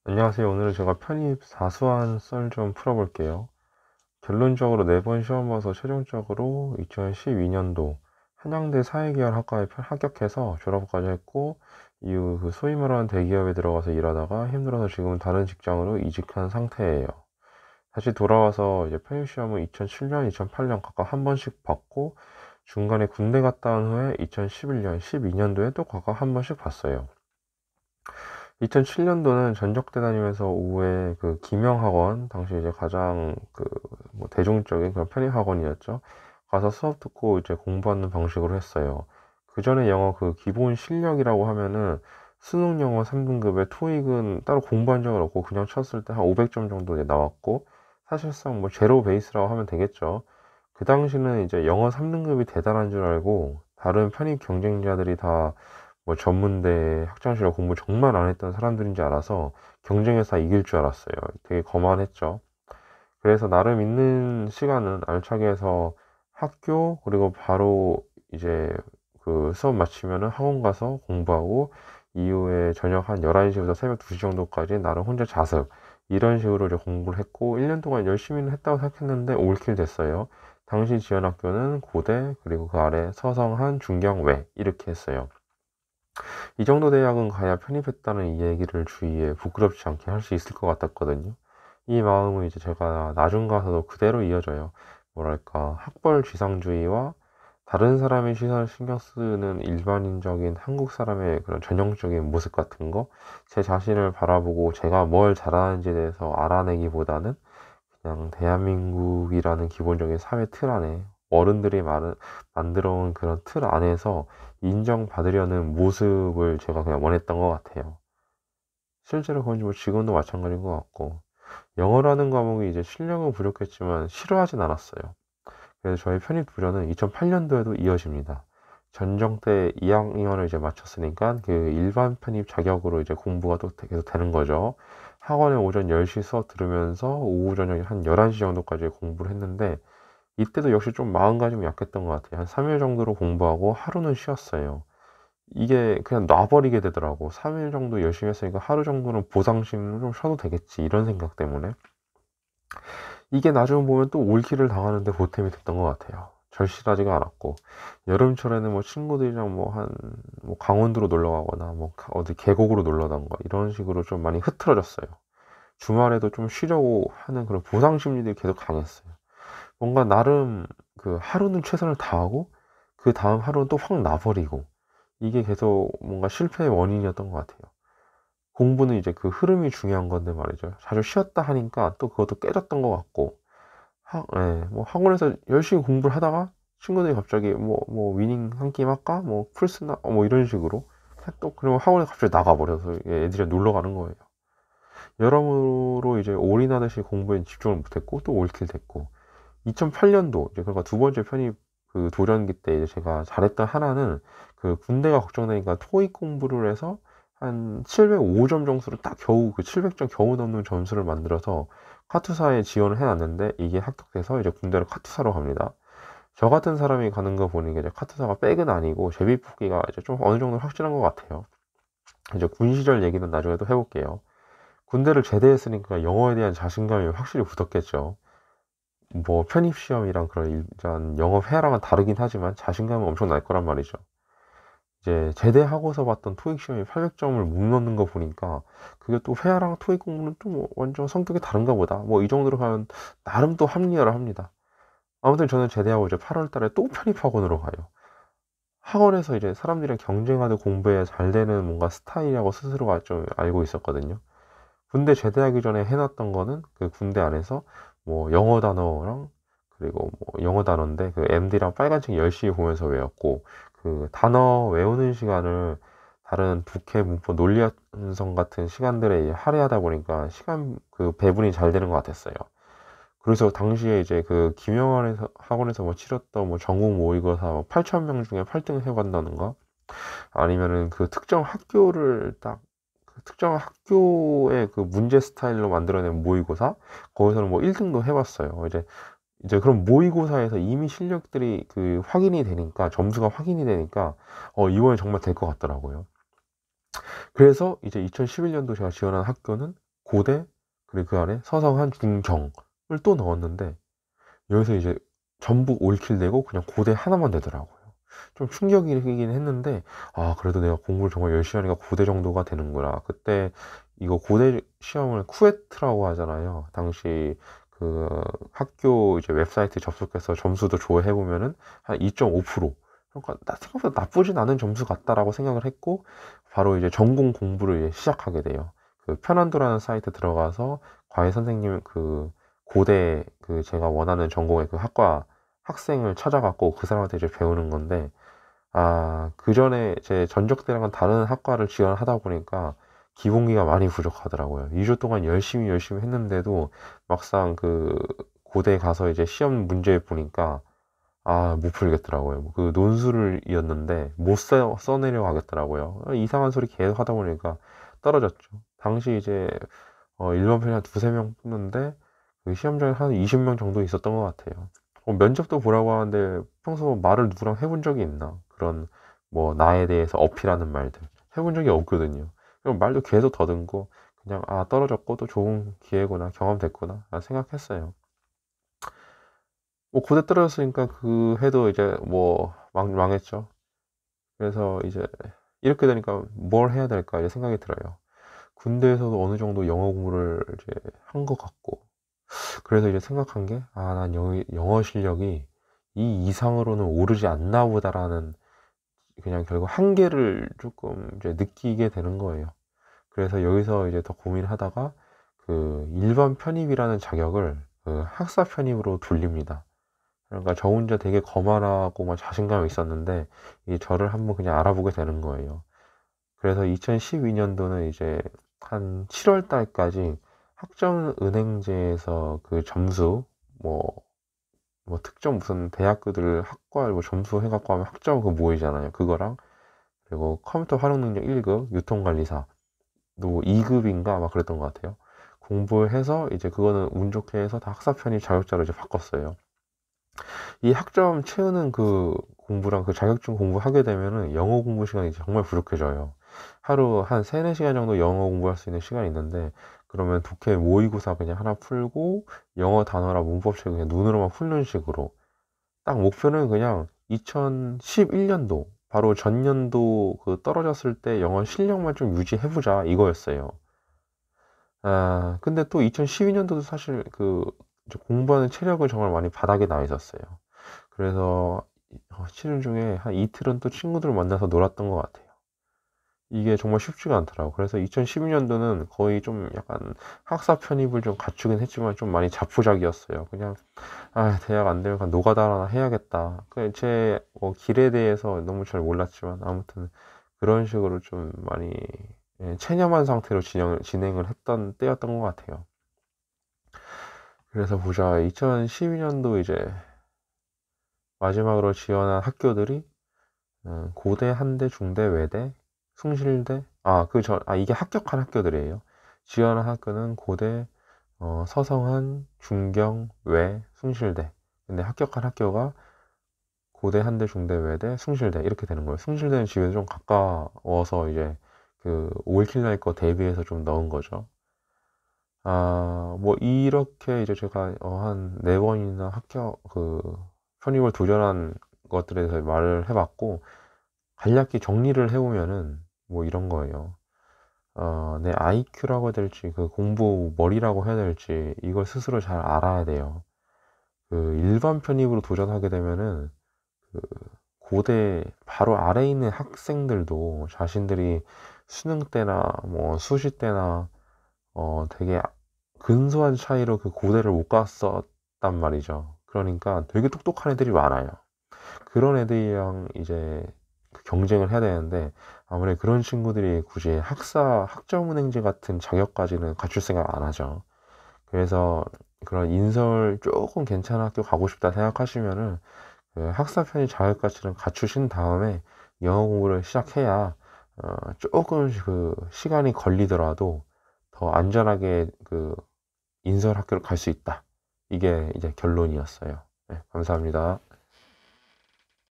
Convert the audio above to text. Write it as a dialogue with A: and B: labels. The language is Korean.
A: 안녕하세요. 오늘은 제가 편입 사수한 썰 좀 풀어볼게요. 결론적으로 4번 시험 봐서 최종적으로 2012년도 한양대 사회계열 학과에 합격해서 졸업까지 했고, 이후 그 소위 말하는 대기업에 들어가서 일하다가 힘들어서 지금은 다른 직장으로 이직한 상태예요. 다시 돌아와서 이제 편입 시험을 2007년, 2008년 각각 한 번씩 봤고, 중간에 군대 갔다 온 후에 2011년, 12년도에 또 각각 한 번씩 봤어요. 2007년도는 전적대 다니면서 오후에 그 김영학원, 당시 이제 가장 그 뭐 대중적인 그런 편입학원이었죠. 가서 수업 듣고 이제 공부하는 방식으로 했어요. 그 전에 영어 그 기본 실력이라고 하면은 수능 영어 3등급에 토익은 따로 공부한 적은 없고 그냥 쳤을 때 한 500점 정도 이제 나왔고, 사실상 뭐 제로 베이스라고 하면 되겠죠. 그 당시는 이제 영어 3등급이 대단한 줄 알고 다른 편입 경쟁자들이 다 뭐 전문대 학창시절 공부 정말 안 했던 사람들인 줄 알아서 경쟁에서 다 이길 줄 알았어요. 되게 거만했죠. 그래서 나름 있는 시간은 알차게 해서 학교, 그리고 바로 이제 그 수업 마치면은 학원 가서 공부하고, 이후에 저녁 한 11시부터 새벽 2시 정도까지 나름 혼자 자습, 이런 식으로 이제 공부를 했고, 1년 동안 열심히는 했다고 생각했는데 올킬 됐어요. 당시 지원 학교는 고대, 그리고 그 아래 서성한, 중경외 이렇게 했어요. 이 정도 대학은 가야 편입했다는 이 얘기를 주위에 부끄럽지 않게 할 수 있을 것 같았거든요. 이 마음은 이제 제가 나중 가서도 그대로 이어져요. 뭐랄까, 학벌 지상주의와 다른 사람의 시선을 신경 쓰는 일반인적인 한국 사람의 그런 전형적인 모습 같은 거, 제 자신을 바라보고 제가 뭘 잘하는지에 대해서 알아내기보다는 그냥 대한민국이라는 기본적인 사회 틀 안에 어른들이 만들어 온 그런 틀 안에서 인정받으려는 모습을 제가 그냥 원했던 것 같아요. 실제로 그건 뭐 지금도 마찬가지인 것 같고, 영어라는 과목이 이제 실력은 부족했지만 싫어하진 않았어요. 그래서 저희 편입 부전은 2008년도에도 이어집니다. 전정 때 2학년을 이제 마쳤으니까 그 일반 편입 자격으로 이제 공부가 또 계속 되는 거죠. 학원에 오전 10시 수업 들으면서 오후 저녁 한 11시 정도까지 공부를 했는데, 이때도 역시 좀 마음가짐이 약했던 것 같아요. 한 3일 정도로 공부하고 하루는 쉬었어요. 이게 그냥 놔버리게 되더라고. 3일 정도 열심히 했으니까 하루 정도는 보상심을 좀 쉬어도 되겠지, 이런 생각 때문에. 이게 나중에 보면 또 올킬을 당하는데 보탬이 됐던 것 같아요. 절실하지가 않았고, 여름철에는 뭐 친구들이랑 뭐 강원도로 놀러 가거나 뭐 어디 계곡으로 놀러 간거 이런 식으로 좀 많이 흐트러졌어요. 주말에도 좀 쉬려고 하는 그런 보상 심리들이 계속 강했어요. 뭔가 나름 그 하루는 최선을 다하고 그 다음 하루는 또 확 나버리고, 이게 계속 뭔가 실패의 원인이었던 것 같아요. 공부는 이제 그 흐름이 중요한 건데 말이죠. 자주 쉬었다 하니까 또 그것도 깨졌던 것 같고, 뭐 학원에서 열심히 공부를 하다가 친구들이 갑자기 뭐 위닝 한 게임 할까? 뭐 풀스나 뭐 이런 식으로 또 그리고 학원에 갑자기 나가버려서 애들이 놀러 가는 거예요. 여러모로 이제 올인하듯이 공부에 집중을 못했고 또 올킬 됐고, 2008년도 이제 그러니까 두 번째 편입 그 도전기 때 이제 제가 잘했던 하나는, 그 군대가 걱정되니까 토익 공부를 해서 한 705점 점수를 딱 겨우 그 700점 겨우 넘는 점수를 만들어서 카투사에 지원을 해놨는데, 이게 합격돼서 이제 군대를 카투사로 갑니다. 저 같은 사람이 가는 거 보니 이제 카투사가 백은 아니고 제비뽑기가 이제 좀 어느 정도 확실한 것 같아요. 이제 군 시절 얘기는 나중에 또 해볼게요. 군대를 제대했으니까 영어에 대한 자신감이 확실히 붙었겠죠. 뭐 편입 시험이랑 그런 일반 영어 회화랑은 다르긴 하지만 자신감은 엄청 날 거란 말이죠. 이제 제대하고서 봤던 토익 시험이 800점을 못 넣는 거 보니까 그게 또 회화랑 토익 공부는 또 뭐 완전 성격이 다른가 보다. 뭐 이 정도로 가면 나름 또 합리화를 합니다. 아무튼 저는 제대하고 이제 8월 달에 또 편입학원으로 가요. 학원에서 이제 사람들이랑 경쟁하듯 공부에 잘 되는 뭔가 스타일이라고 스스로가 좀 알고 있었거든요. 군대 제대하기 전에 해놨던 거는 그 군대 안에서 뭐 영어 단어랑, 그리고 뭐 영어 단어인데 그 MD랑 빨간 책 열심히 보면서 외웠고, 그 단어 외우는 시간을 다른 독해, 문법, 논리 완성 같은 시간들에 할애하다 보니까 시간 그 배분이 잘 되는 것 같았어요. 그래서 당시에 이제 그 김영환에서 학원에서 뭐 치렀던 뭐 전국 모의고사 8,000명 중에 8등을 해간다는가, 아니면은 그 특정 학교를 딱 그 특정 학교의 그 문제 스타일로 만들어낸 모의고사, 거기서는 뭐 1등도 해봤어요. 이제 그런 모의고사에서 이미 실력들이 그 확인이 되니까, 점수가 확인이 되니까 이번에 정말 될 것 같더라고요. 그래서 이제 2011년도 제가 지원한 학교는 고대, 그리고 그 안에 서성한, 중경을 또 넣었는데 여기서 이제 전부 올킬 되고 그냥 고대 하나만 되더라고요. 좀 충격이긴 했는데, 아, 그래도 내가 공부를 정말 열심히 하니까 고대 정도가 되는구나. 그때 이거 고대 시험을 쿠에트라고 하잖아요. 당시 그 학교 이제 웹사이트 접속해서 점수도 조회해보면은 한 2.5%. 그러니까 생각보다 나쁘진 않은 점수 같다라고 생각을 했고, 바로 이제 전공 공부를 이제 시작하게 돼요. 그 편안도라는 사이트 들어가서 과외 선생님 그 고대 그 제가 원하는 전공의 그 학과 학생을 찾아갖고 그 사람한테 이제 배우는 건데, 아, 그 전에 제 전적대랑은 다른 학과를 지원하다 보니까 기본기가 많이 부족하더라고요. 2주 동안 열심히 했는데도 막상 그 고대 가서 이제 시험 문제 보니까 아, 못 풀겠더라고요. 그 논술을 이었는데 못 써내려 가겠더라고요. 이상한 소리 계속 하다 보니까 떨어졌죠. 당시 이제 일반 편이 한 두세 명 뽑는데 그 시험장에 한 20명 정도 있었던 것 같아요. 면접도 보라고 하는데 평소 말을 누구랑 해본 적이 있나? 그런 뭐 나에 대해서 어필하는 말들 해본 적이 없거든요. 그럼 말도 계속 더듬고 그냥 아, 떨어졌고 또 좋은 기회구나, 경험 됐구나 생각했어요. 뭐 고대 떨어졌으니까 그 해도 이제 뭐 망했죠. 그래서 이제 이렇게 되니까 뭘 해야 될까 이제 생각이 들어요. 군대에서도 어느 정도 영어 공부를 이제 한 것 같고, 그래서 이제 생각한 게, 아, 난 영어 실력이 이 이상으로는 오르지 않나 보다라는 그냥 결국 한계를 조금 이제 느끼게 되는 거예요. 그래서 여기서 이제 더 고민하다가 그 일반 편입이라는 자격을 그 학사 편입으로 돌립니다. 그러니까 저 혼자 되게 거만하고 막 자신감이 있었는데 이 저를 한번 그냥 알아보게 되는 거예요. 그래서 2012년도는 이제 한 7월 달까지 학점은행제에서 그 점수 뭐, 뭐 특정 무슨 대학교들 학과 뭐 점수 해갖고 하면 학점 그거 모이잖아요. 그거랑 그리고 컴퓨터 활용 능력 1급 유통관리사 또 2급인가 막 그랬던 것 같아요. 공부해서 이제 그거는 운 좋게 해서 다 학사 편입 자격자로 이제 바꿨어요. 이 학점 채우는 그 공부랑 그 자격증 공부하게 되면은 영어 공부 시간이 정말 부족해져요. 하루 한 3, 4시간 정도 영어 공부할 수 있는 시간이 있는데, 그러면 독해 모의고사 그냥 하나 풀고 영어 단어랑 문법책 그냥 눈으로만 훑는 식으로 딱 목표는 그냥 2011년도 바로 전년도 그 떨어졌을 때 영어 실력만 좀 유지해보자 이거였어요. 아, 근데 또 2012년도도 사실 그 이제 공부하는 체력을 정말 많이 바닥에 나 있었어요. 그래서 시즌 중에 한 이틀은 또 친구들을 만나서 놀았던 것 같아요. 이게 정말 쉽지가 않더라고. 그래서 2012년도는 거의 좀 약간 학사 편입을 좀 갖추긴 했지만 좀 많이 자포자기였어요. 그냥 아, 대학 안 되면 그냥 노가다나 해야겠다. 제뭐 길에 대해서 너무 잘 몰랐지만 아무튼 그런 식으로 좀 많이 체념한 상태로 진행을 했던 때였던 것 같아요. 그래서 보자. 2012년도 이제 마지막으로 지원한 학교들이 고대, 한대, 중대, 외대, 숭실대. 이게 합격한 학교들이에요. 지원한 학교는 고대, 서성한, 중경, 외, 숭실대. 근데 합격한 학교가 고대, 한대, 중대, 외대, 숭실대 이렇게 되는 거예요. 숭실대는 집에서 좀 가까워서 이제 그 올킬 날 거 대비해서 좀 넣은 거죠. 아, 뭐 이렇게 이제 제가 한 4번이나 편입을 도전한 것들에 대해서 말을 해봤고, 간략히 정리를 해보면은 뭐 이런 거예요. 내 IQ라고 해야 될지 그 공부 머리라고 해야 될지 이걸 스스로 잘 알아야 돼요. 그 일반 편입으로 도전하게 되면은 그 고대 바로 아래에 있는 학생들도 자신들이 수능 때나 뭐 수시 때나 되게 근소한 차이로 그 고대를 못 갔었단 말이죠. 그러니까 되게 똑똑한 애들이 많아요. 그런 애들이랑 이제 그 경쟁을 해야 되는데 아무래도 그런 친구들이 굳이 학점은행제 같은 자격까지는 갖출 생각 안 하죠. 그래서 그런 인설 조금 괜찮은 학교 가고 싶다 생각하시면은 그 학사 편입 자격까지는 갖추신 다음에 영어 공부를 시작해야 조금 그 시간이 걸리더라도 더 안전하게 그 인설 학교를 갈 수 있다. 이게 이제 결론이었어요. 네, 감사합니다.